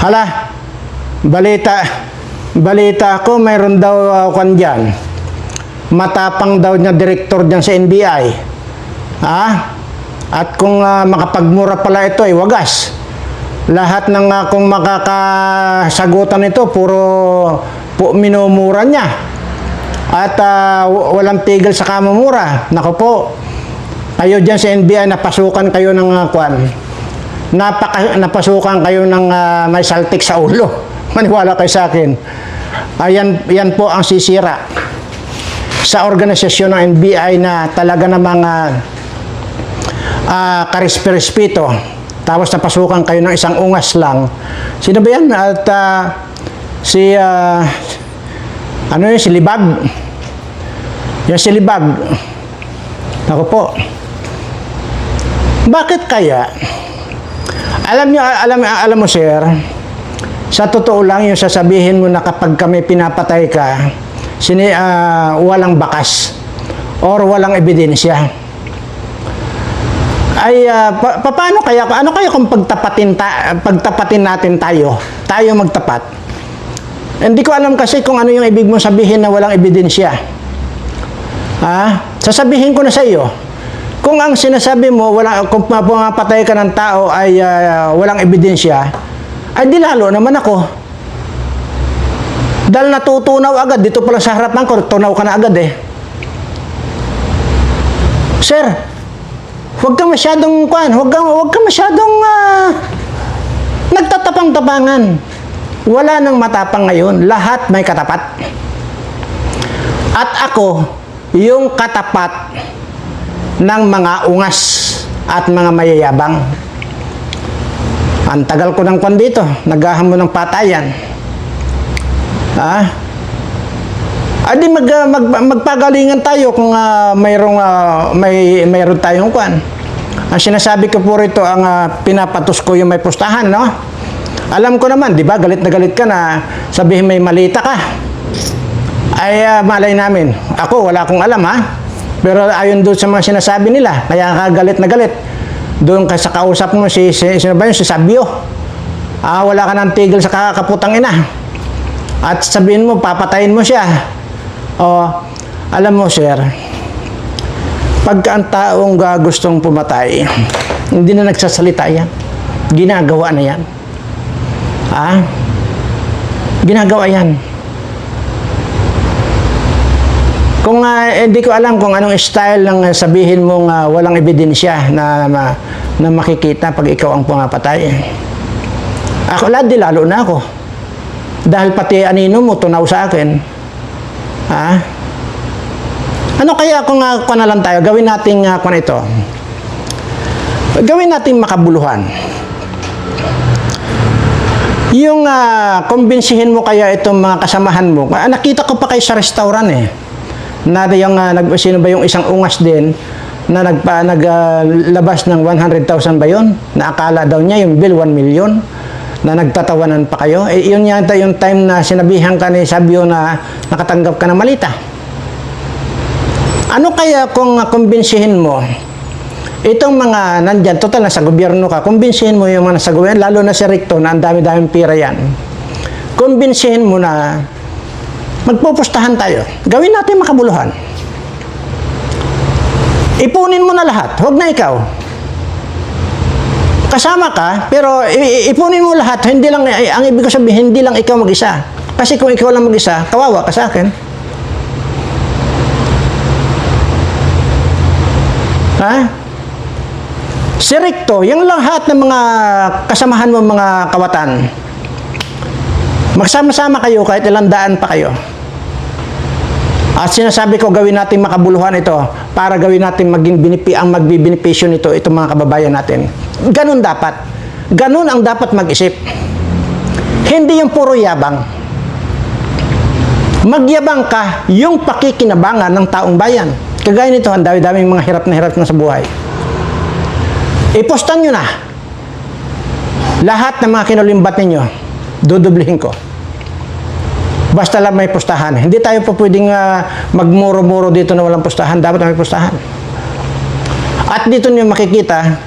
Hala, balita ko mayroon daw kwan dyan. Matapang daw niya direktor dyan sa NBI. At kung makapagmura pala ito ay wagas. Lahat ng kung makakasagutan ito, puro minumura niya. At walang tigil sa kamumura. Naku po, kayo dyan sa NBI, napasukan kayo ng kwan. Napasukan kayo ng may saltik sa ulo. Maniwala kayo sa akin. Yan po ang sisira sa organisasyon ng NBI na talaga namang karespeto. Tapos napasukan kayo ng isang ungas lang. Sino ba yan? At si Libag. Yan si Libag. Ako po. Bakit kaya? Alam mo sir, sa totoo lang yung sasabihin mo na kapag kami pinapatay ka, walang bakas or walang ebidensya. Ay paano kaya, ano kaya kung pagtapatin natin tayo magtapat? Hindi ko alam kasi kung ano yung ibig mong sabihin na walang ebidensya. Sasabihin ko na sa iyo, kung ang sinasabi mo kung pumapatay ka ng tao ay walang ebidensya, ay di lalo naman ako. Dahil natutunaw agad dito pala sa harapan ko, tunaw ka na agad eh. Sir, huwag kang masyadong nagtatapang-tapangan. Wala nang matapang ngayon. Lahat may katapat. At ako, yung katapat ng mga ungas at mga mayayabang. Ang tagal ko ng kwan dito. Naghahamon ng patayan. Adi magpagalingan tayo kung mayroon tayong kwan. Ang sinasabi ko po rito, ang pinapatos ko yung may pustahan, no? Alam ko naman, di ba, galit na galit ka na sabihin may malita ka. Ay, malay namin. Ako, wala akong alam, Pero ayon doon sa mga sinasabi nila, kaya ka galit na galit. Doon ka sa kausap mo, sino ba yun? Si Sabio. Wala ka ng tigil sa kakaputang ina. At sabihin mo, papatayin mo siya. Alam mo, sir, pagka ang taong gustong pumatay, hindi na nagsasalita yan. Ginagawa na yan. Ginagawa yan. Kung hindi ko alam kung anong style ng sabihin mong walang ebidensya na makikita pag ikaw ang pumapatay. Ako, lalo na ako. Dahil pati anino mo, tunaw sa akin. Ano kaya kung na lang tayo, gawin natin ito. Gawin natin makabuluhan. Yung kumbinsihin mo kaya itong mga kasamahan mo. Nakita ko pa kayo sa restaurant na yung sino ba yung isang ungas din na naglabas ng 100,000 ba yun? Na akala daw niya yung bill 1 million na nagtatawanan pa kayo. Yun yata yung time na sinabihan ka ni Sabio na nakatanggap ka ng malita. Ano kaya kung kumbinsihin mo itong mga nandyan, total na sa gobyerno ka, kumbinsihin mo yung mga nasa gobyerno, lalo na si Recto na ang dami-daming pira yan. Kumbinsihin mo na magpupustahan tayo. Gawin natin makabuluhan. Ipunin mo na lahat. Huwag na ikaw. Kasama ka, pero ipunin mo lahat. Hindi lang, ang ibig ko sabihin, hindi lang ikaw mag-isa. Kasi kung ikaw lang mag-isa, kawawa ka sa akin. Si Recto, yung lahat ng mga kasamahan mo, mga kawatan, magsama-sama kayo kahit ilang daan pa kayo. At sinasabi ko, gawin natin makabuluhan ito para gawin natin ang magbibinipisyo nito itong mga kababayan natin. Ganun dapat. Ganun ang dapat mag-isip. Hindi yung puro yabang. Magyabang ka yung pakikinabangan ng taong bayan. Kagaya nito, ang dami-daming mga hirap na sa buhay. Ipostan nyo na. Lahat ng mga kinulimbat ninyo, dudublihin ko. Basta lang may pustahan. Hindi tayo po pwedeng magmuro-muro dito na walang pustahan. Dapat may pustahan. At dito nyo makikita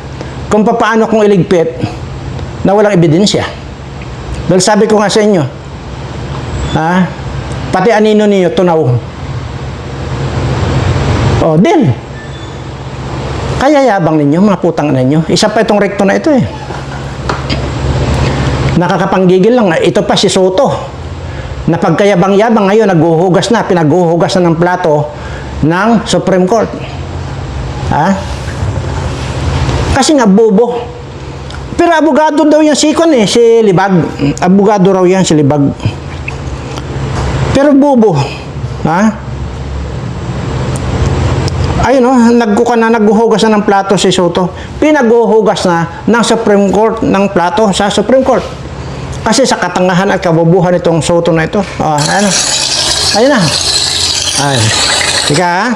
kung paano kung iligpit na walang ebidensya. Dahil sabi ko nga sa inyo, pati anino niyo, tunaw. O, din. Kaya yabang ninyo, mga putang ninyo. Isa pa itong rekto na ito eh. Nakakapanggigil lang. Ito pa si Soto. Na pagkayabang-yabang ngayon, naghuhugas na, pinaghuhugas na ng plato ng Supreme Court. Kasi nga, bobo. Pero abogado daw yan si Libag. Abogado raw yan si Libag. Pero bobo. Ayun naghuhugas na ng plato si Soto. Pinaghuhugas na ng Supreme Court ng plato sa Supreme Court. Kasi sa katangahan at kabubuhan itong Soto na ito. Ayun na. Ika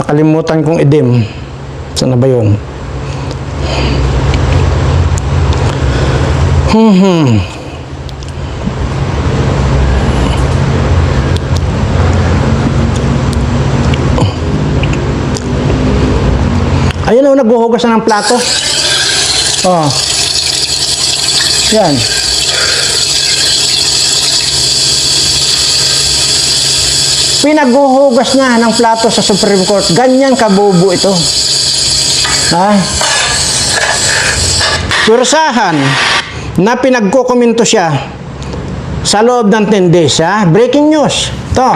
nakalimutan kong idim. Saan na ba yun? Ayun naghuhugas na ng plato. Yan. Pinaghuhugas na ng plato sa Supreme Court. Ganyan kabobo ito. Sursahan na pinagkukomento siya sa loob ng 10 days. Breaking news. Ito.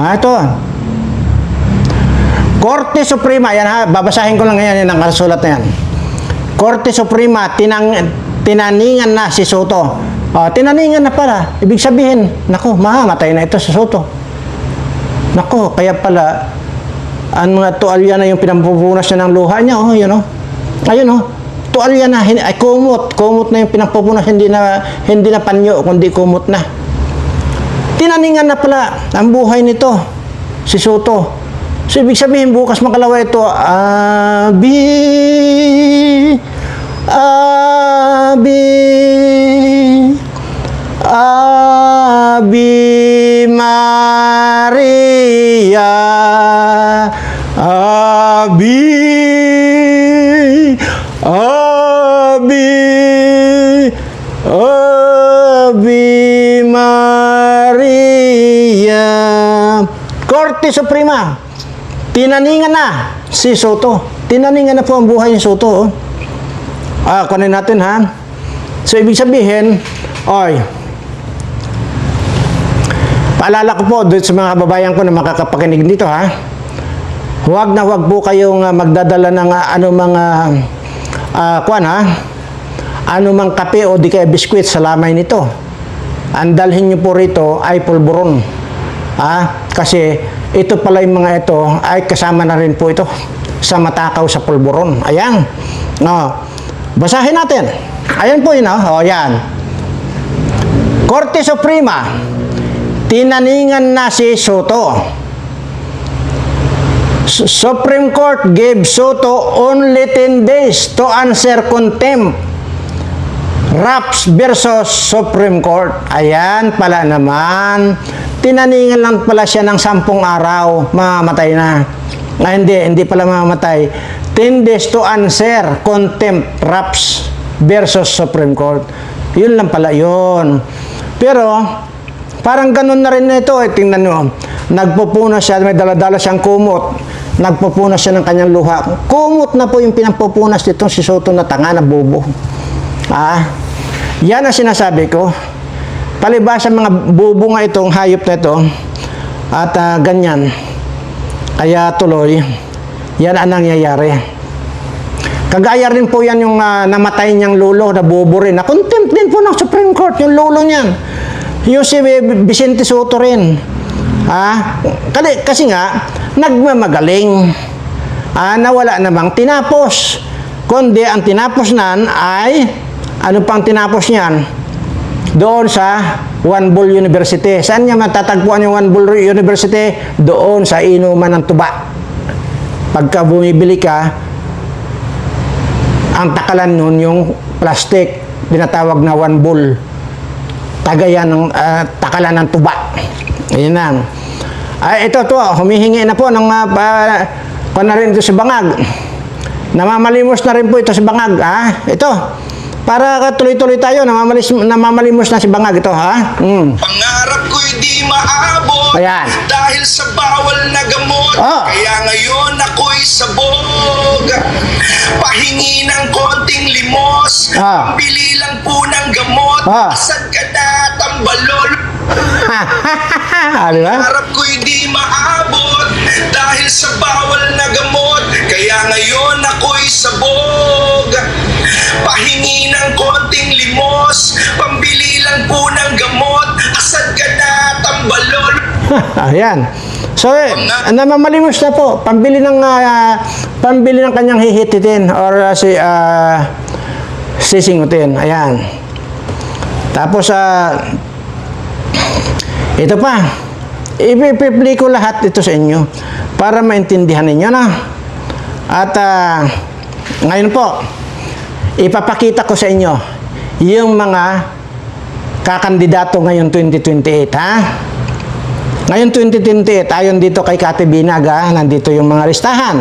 Ito. Korte Suprema. Yan babasahin ko lang ngayon yung nakasulat na yan. Korte Suprema, tinaningan na si Soto. Tinaningan na pala. Ibig sabihin, naku, mamamatay na ito si Soto. Naku, kaya pala, ang mga tuwalya na yung pinampupunas niya ng luha niya. Ayun, tuwalya na. Ay, kumot. Kumot na yung pinampupunas. Hindi na panyo, kundi kumot na. Tinaningan na pala ang buhay nito, si Soto. So, ibig sabihin, bukas makalawa ito, Ave Maria, Ave Maria. Korte Suprema. Tinaningan na si Soto. Tinaningan na po ang buhay ni Soto. Kunin natin So, ibig sabihin, paalala ko po doon sa mga kababayan ko na makakapakinig dito Huwag na huwag po kayong magdadala ng anumang kape o di kaya biskwit sa lamay nito. Ang dalhin nyo po rito ay pulburon. Kasi ito pala yung mga ito ay kasama na rin po ito sa matakaw sa pulburon. Ayan. Basahin natin. Ayan po yun. Yan. Korte Suprema. Tinaningan na si Soto. Supreme Court gave Soto only 10 days to answer contempt. Raps versus Supreme Court. Ayan pala naman. Tinaningan lang pala siya ng 10 araw, mamamatay na. Hindi pala mamamatay. 10 days to answer contempt, Raps versus Supreme Court. Yun lang pala yun. Pero, parang ganun na rin ito. Tingnan nyo, nagpupunas siya, may daladala siyang kumot. Nagpupunas siya ng kanyang luha. Kumot na po yung pinampupunas nitong si Soto na tanga na bobo. Yan ang sinasabi ko. Palibasa mga bubo nga itong hayop na ito at ganyan. Kaya tuloy, yan ang nangyayari. Kagaya rin po yan yung namatay niyang lolo na bobo rin. Na contempt din po ng Supreme Court yung lolo niyan. Yung si Vicente Soto rin. Kasi nga, nagmamagaling. Nawala namang tinapos. Kundi ang tinapos nan ay, ano pang tinapos niyan? Doon sa One Bull University. Saan niya matatagpuan yung One Bull University? Doon sa inuman ng tuba. Pagka bumibili ka, ang takalan nun yung plastic, tinatawag na One Bull. Tagayan ng takalan ng tuba. Ayan na. Ito, humihingi na po ng na rin ito sa bangag. Namamalimos na rin po ito sa bangag. Ito. Para tuloy-tuloy tayo, namamalimos na si Bangag ito, ha? Pangarap ko'y di maabot. Ayan. Dahil sa bawal na gamot. Oh. Kaya ngayon ako'y sabog. Pahingi ng konting limos. Bili lang po ng gamot. Asad ka na, tambalol. Di ba? Pangarap ko'y di maabot. Dahil sa bawal na gamot. Kaya ngayon ako'y sabog. Pahingi ng konting limos. Pambili lang po ng gamot. Asad ka na, tambalol. Ayan. So, namamalimos na po. Pambili ng kanyang hihititin or sisingutin. Ayan. Tapos, ito pa. Ipiplay ko lahat ito sa inyo para maintindihan ninyo na. At ngayon po, ipapakita ko sa inyo yung mga kakandidato ngayon 2028, ha? Ngayon 2028, ayon dito kay Kati Binag, ha? Nandito yung mga listahan.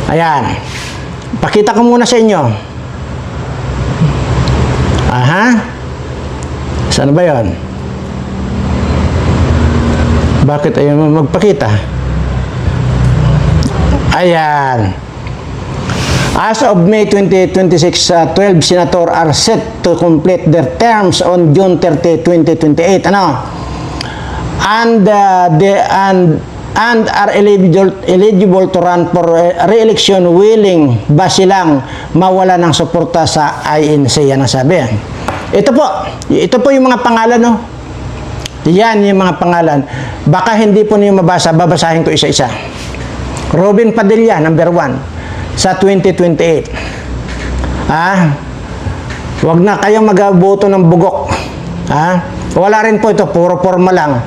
Ayan. Pakita ko muna sa inyo. Aha. Saan ba yun? Bakit ayaw mo magpakita? Ayan. As of May 2026, 12 senator are set to complete their terms on June 30, 2028. Ano? And are eligible to run for re-election willing ba silang mawala ng suporta sa INC. Yan ang sabi. Ito po yung mga pangalan, no? Yan yung mga pangalan. Baka hindi po niyo mabasa, babasahin ko isa-isa. Robin Padilla, number 1 sa 2028. Huwag na kayong mag-boto ng bugok. Wala rin po ito, puro forma lang.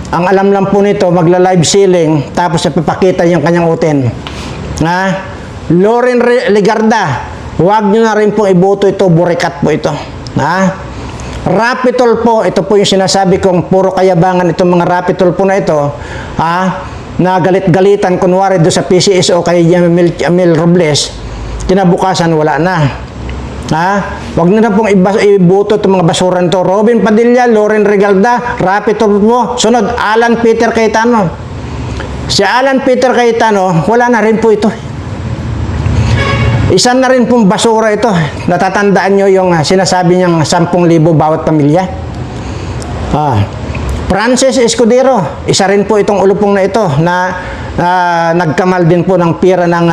Ang alam lang po nito, magla-live ceiling, tapos ipapakita yung kanyang utin. Loren Legarda, huwag nyo na rin po iboto ito, burikat po ito. Rapitol po, ito po yung sinasabi kong puro kayabangan itong mga rapitol po na ito. Na galit-galitan kunwari doon sa PCSO kay Jamil Robles, kinabukasan wala na. Wag na pong iboto itong mga basuran to. Robin Padilla, Loren Regalda, Rapitol po. Sunod, Alan Peter Cayetano. Si Alan Peter Cayetano, wala na rin po ito. Isa na rin pong basura ito. Natatandaan nyo yung sinasabi niyang 10,000 bawat pamilya. Francis Escudero, isa rin po itong ulupong na ito na nagkamal din po ng pira ng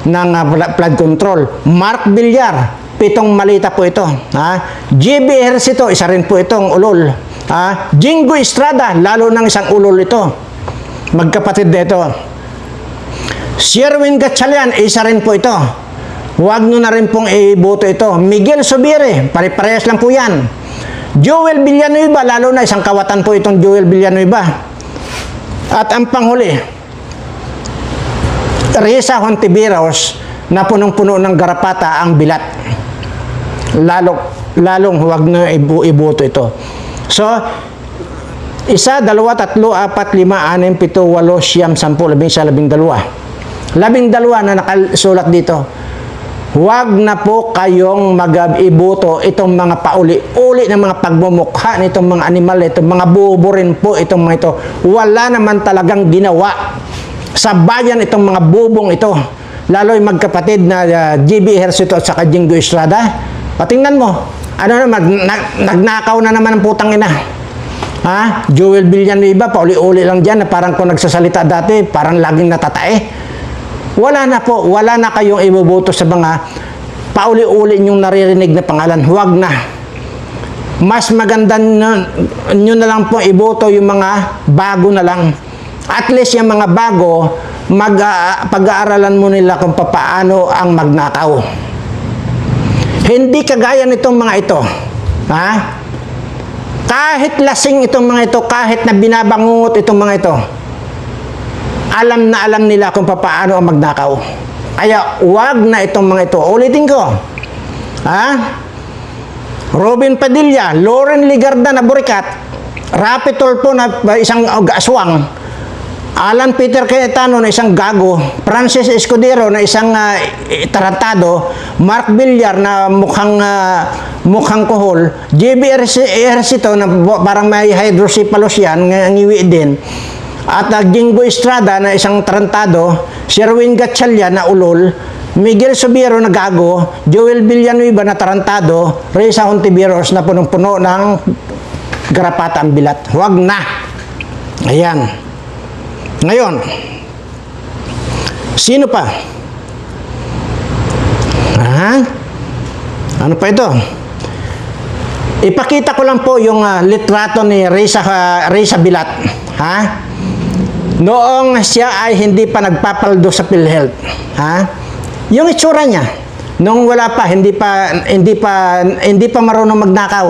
flood control. Mark Villar, 7 malita po ito. GB Ejercito, isa rin po itong ulol. Jingo Estrada, lalo ng isang ulol ito. Magkapatid na ito. Sherwin Gatchalian, isa rin po ito. Huwag nyo na rin pong iboto ito. Miguel Subire, pare-parehas lang po yan. Joel Villanueva, lalo na isang kawatan po itong Joel Villanueva. At ang panghuli, Risa Hontiveros, na punong-puno ng garapata ang bilat. Lalong huwag na iboto ito. So, 1, 2, 3, 4, 5, 6, 7, 8, 9, 10, 11, 12. 12 na nakasulat dito. Huwag na po kayong mag-iboto itong mga pauli-uli ng mga pagmumukha nitong mga animal, itong mga bubo rin po itong mga ito. Wala naman talagang ginawa sa bayan itong mga bubong ito. Lalo yung magkapatid na GB Ejercito at saka Jingo Estrada. Patingnan mo, nagnakaw na naman ang putang ina. Joel Villanueva, pauli-uli lang dyan na parang kung nagsasalita dati, parang laging natatae. Wala na po, wala na kayong iboboto sa mga pauli-uli nyong naririnig na pangalan. Huwag na. Mas maganda nyo na lang po iboto yung mga bago na lang. At least yung mga bago, pag-aaralan mo nila kung paano ang magnakaw. Hindi kagaya nitong mga ito. Kahit lasing itong mga ito, kahit na binabangungot itong mga ito, alam na alam nila kung paano ang magnakaw. Kaya wag na itong mga ito. Ulitin ko. Robin Padilla, Loren Legarda na burikat, Rapitol po na isang aswang, Alan Peter Cayetano na isang gago, Francis Escudero na isang tarantado, Mark Villar na mukhang kohol, JB Ejercito na parang may hydrocephalus yan, ngiwi din, at Gingo Estrada na isang tarantado, Sherwin Gatchalian na ulol, Miguel Subiero na gago, Joel Villanueva na tarantado, Reza Hontiveros na punong-puno ng garapata ang bilat. Huwag na. Ayan. Ngayon, sino pa? Ano pa ito? Ipakita ko lang po yung litrato ni Reza Bilat. Noong siya ay hindi pa nagpapaldo sa PhilHealth. Yung itsura niya, nung wala pa, hindi pa marunong magnakaw.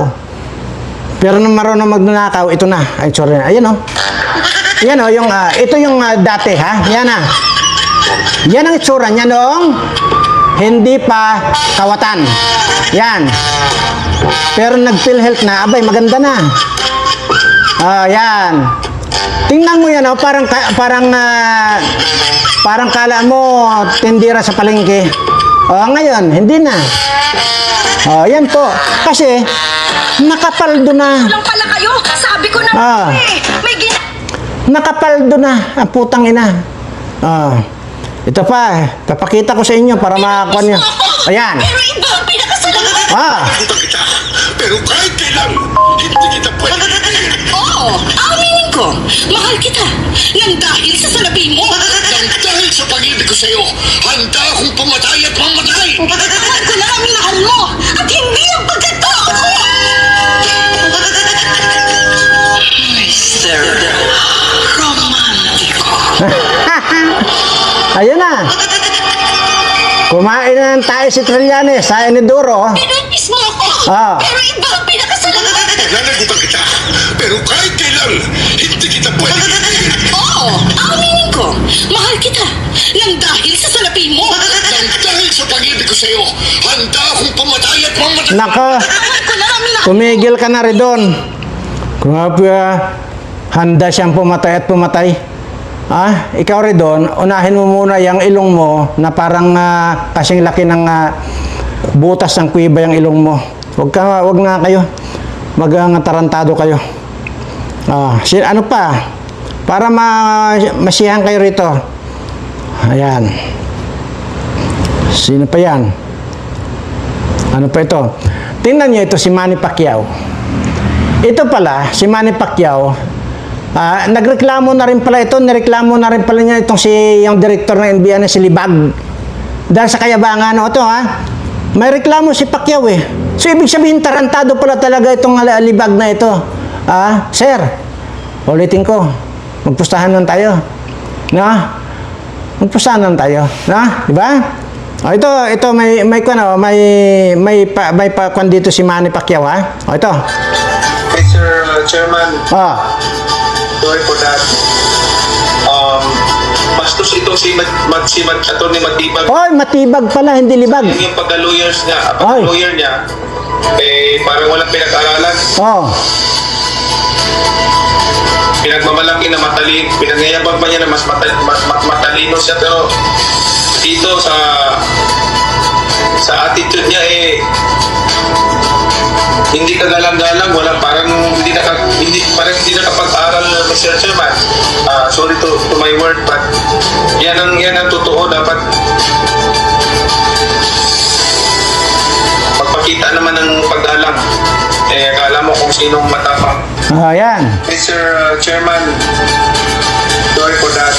Pero nung marunong magnakaw, ito na, ang itsura niya. Ayan o. Yan o, ito yung dati, Yan na. Yan ang itsura niya noong hindi pa kawatan. Yan. Pero nag-PhilHealth na, abay, maganda na. Yan. Tingnan mo yan, parang kala mo tindira sa palengke. Ngayon, hindi na. Yan po. Kasi, nakapaldo na. Lang pala kayo. Sabi ko na may nakapaldo na ang putang ina. Ito pa, papakita ko sa inyo para makakuha niyo. Ayan. Pero iba ang pinakasalan. Nakita kita, pero kahit kailan, hindi kita pwede. Oo, aminin ko. Mahal kita. Nang dahil sa salabi mo. Nang dahil sa pag-ibig ko sa'yo, handa akong pumatay at mamatay. Mahal ko lang ang minahal mo. At hindi ang pagkatakot mo. Mr. Romantiko. Ayun na. Kumain na ng tayo si Trillanes sa Inidoro. Pinagis mo ako. Pero iba ang pinakasalan. Nanagutan kita, pero kahit kailan, hindi kita pwede. Oo, aminin ko. Mahal kita. Nang dahil sa salapi mo. Nang dahil sa pag-ibig ko sa'yo, handa akong pumatay at mamatay. Nako, Mahal ko lang ang minahal. tumigil ka na rin doon. Kung handa siyang pumatay at pumatay. Ikaw rin doon, unahin mo muna yung ilong mo na parang kasing laki ng butas ng kuiba yung ilong mo. Wag nga kayo. Tarantado kayo. Ano pa? Para masiyahan kayo rito. Ayan. Sino pa yan? Ano pa ito? Tingnan nyo ito, si Manny Pacquiao. Ito pala, si Manny Pacquiao, nagreklamo na rin pala ito, nireklamo na rin pala niya itong yung director ng NBA na si Libag. Dahil sa kayabangan, ito may reklamo si Pacquiao So, ibig sabihin, tarantado pala talaga itong Libag na ito. Sir, ulitin ko, magpustahan lang tayo. Magpustahan lang tayo. Di ba? Ito, may pakwan dito si Manny Pacquiao, ito. Mr. Chairman, sorry for that. Bastos itong si Atty. Matibag. Matibag pala, hindi libag. Yung pagka-lawyers niya, pagka-lawyer niya, parang walang pinag-aralan. Pinagmamalaki na matalino, pinangyayabang pa niya na mas matalino siya, pero dito sa attitude niya hindi kagalang-galang, wala parang hindi nakapag-aral, Mr. Chairman. Sorry to my word, but yan ang totoo. Dapat magpakita naman ng pag-alam. Akala mo kung sinong matapang. Yan. Mr. Chairman, sorry for that.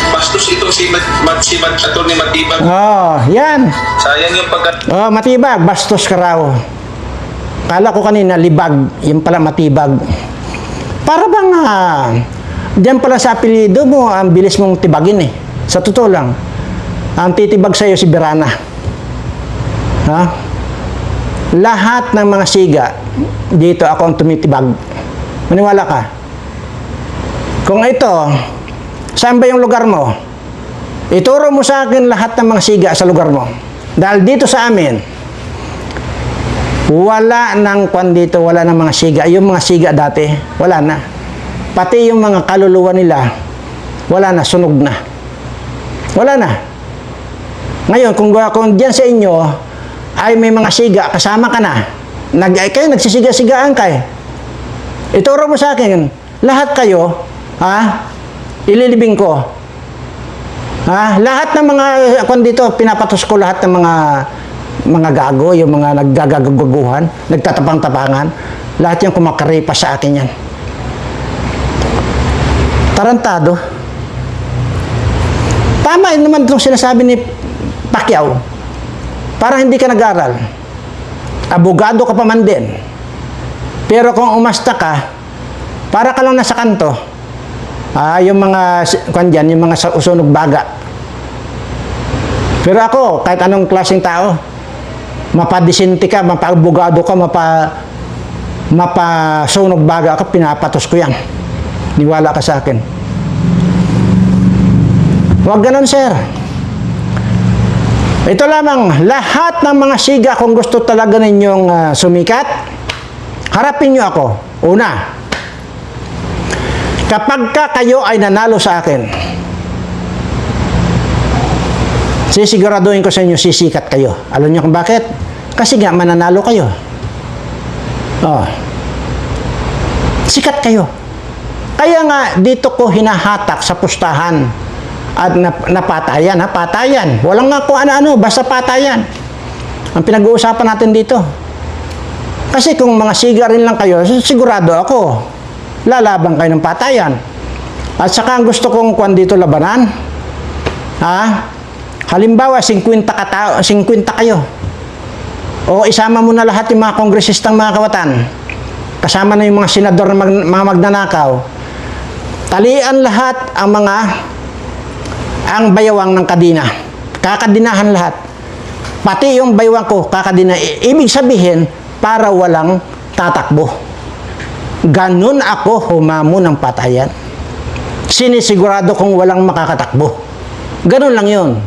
Bastos itong si Atty. Matibag. Yan. Sayang yung Matibag, bastos ka raw. Kala ko kanina, libag. Yung pala matibag. Para bang, diyan pala sa apelido mo, ang bilis mong tibagin Sa totoo lang. Ang titibag sa'yo si Berana. Lahat ng mga siga, dito ako ang tumitibag. Maniwala ka. Kung ito, saan ba yung lugar mo? Ituro mo sa akin lahat ng mga siga sa lugar mo. Dahil dito sa amin, wala nang kwan dito, wala nang mga siga. Yung mga siga dati, wala na. pati yung mga kaluluwa nila, wala na, sunog na. Wala na. Ngayon, kung diyan sa inyo, ay may mga siga, kasama ka na. Kayo nagsisiga-sigaan kayo. Ituro mo sa akin, lahat kayo, ililibing ko. Lahat ng mga, kung dito, pinapatos ko lahat ng mga gago, yung mga naggagaguguhan, nagtatapang-tapangan, lahat yung kumakaripa sa akin yan. Tarantado. Tama naman itong sinasabi ni Pacquiao. Para hindi ka nag-aral. Abogado ka pa man din. Pero kung umasta ka, para ka lang nasa kanto. Yung mga, yung mga usunog baga. Pero ako, kahit anong klaseng tao, mapadisinti ka, mapa-abogado ka, mapasunog baga ka, pinapatos ko yan. Niwala ka sa akin. Huwag ganon, sir. Ito lamang, lahat ng mga siga, kung gusto talaga ninyong sumikat, harapin nyo ako. Una, kapag kayo ay nanalo sa akin, sisiguraduhin ko sa inyo, sisikat kayo. Alam nyo kung bakit? Kasi nga, mananalo kayo. Sikat kayo. Kaya nga, dito ko hinahatak sa pustahan at napatayan, patayan. Walang nga kung ano-ano, basta patayan. Ang pinag-uusapan natin dito. Kasi kung mga siga rin lang kayo, sigurado ako, lalaban kayo ng patayan. At saka ang gusto kong kuwan dito labanan, halimbawa, 50 kayo. O isama mo na lahat yung mga kongresistang mga kawatan. Kasama na yung mga senador na mga magnanakaw. Talian lahat ang bayawang ng kadina. Kakadinahan lahat. Pati yung baywang ko, kakadina. Ibig sabihin, para walang tatakbo. Ganun ako humamo ng patayan. Sinisigurado kong walang makakatakbo. Ganun lang yun.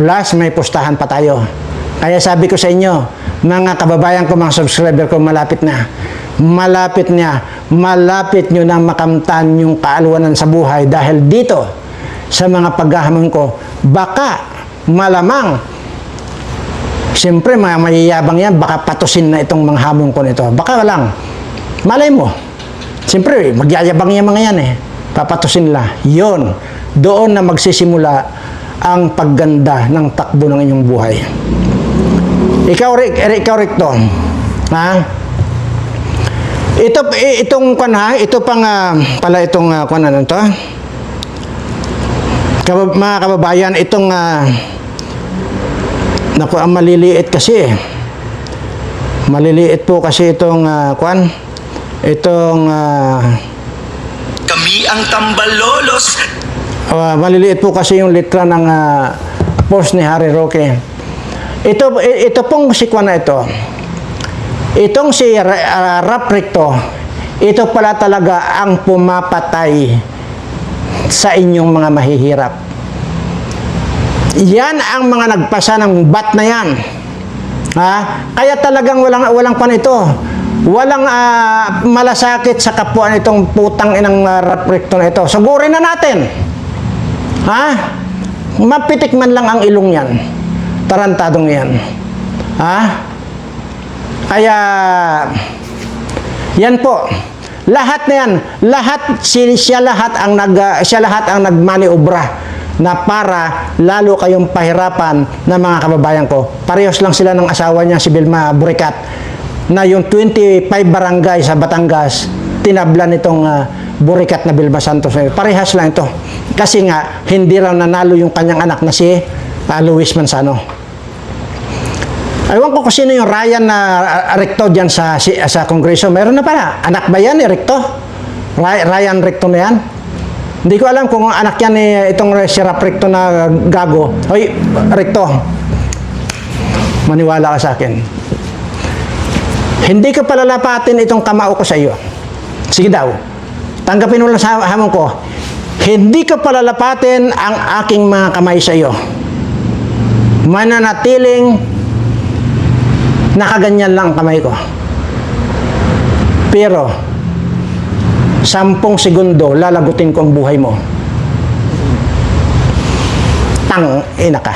Plus, may pustahan pa tayo. Kaya sabi ko sa inyo, mga kababayan ko, mga subscriber ko, malapit na. Malapit nyo na makamtan yung kaalwanan sa buhay dahil dito, sa mga paghahamon ko, baka malamang, siyempre mga mayayabang yan, baka patusin na itong mga hamon ko nito. Baka lang, malay mo, siyempre magyayabang yung mga yan papatusin nila. Yun, doon na magsisimula ang pagganda ng takbo ng inyong buhay. Ikaw Recto, itong ito pang pala itong ano to. Mga kababayan, itong naku, ang maliliit kasi maliliit po kasi itong Kami ang tambalolos. Maliliit po kasi yung litra ng post ni Harry Roque. Ito pong si Kwan na ito. Itong si Rap Recto, ito pala talaga ang pumapatay sa inyong mga mahihirap. Yan ang mga nagpasa ng bat na yan. Kaya talagang walang pan ito. Walang malasakit sa kapwa nitong putang inang Rap Recto na ito. Sugurin na natin. Mapitik man lang ang ilong yan. Tarantadong yan. Kaya yan po. Lahat na yan, siya lahat ang nagmaniobra na para lalo kayong pahirapan na mga kababayan ko. Parehas lang sila ng asawa niya, si Vilma Buricat, na yung 25 barangay sa Batangas, tinablan itong Buricat na Vilma Santos. Parehas lang ito. Kasi nga, hindi raw nanalo yung kanyang anak na si Luis Manzano. Ewan ko kung sino yung Ryan na Recto dyan sa Kongreso. Meron na pala. Anak ba yan ni Recto? Ryan Recto na yan? Hindi ko alam kung anak yan ni itong si Rap Recto na gago. Hoy, Recto. Maniwala ka sa akin. Hindi ko palalapatin itong kamao ko sa iyo. Sige daw. Tanggapin mo lang sa hamon ko. Hindi ko palalapatin ang aking mga kamay sa iyo. Mananatiling nakaganyan lang ang kamay ko. Pero 10 segundo, lalagutin ko ang buhay mo. Tang ina ka.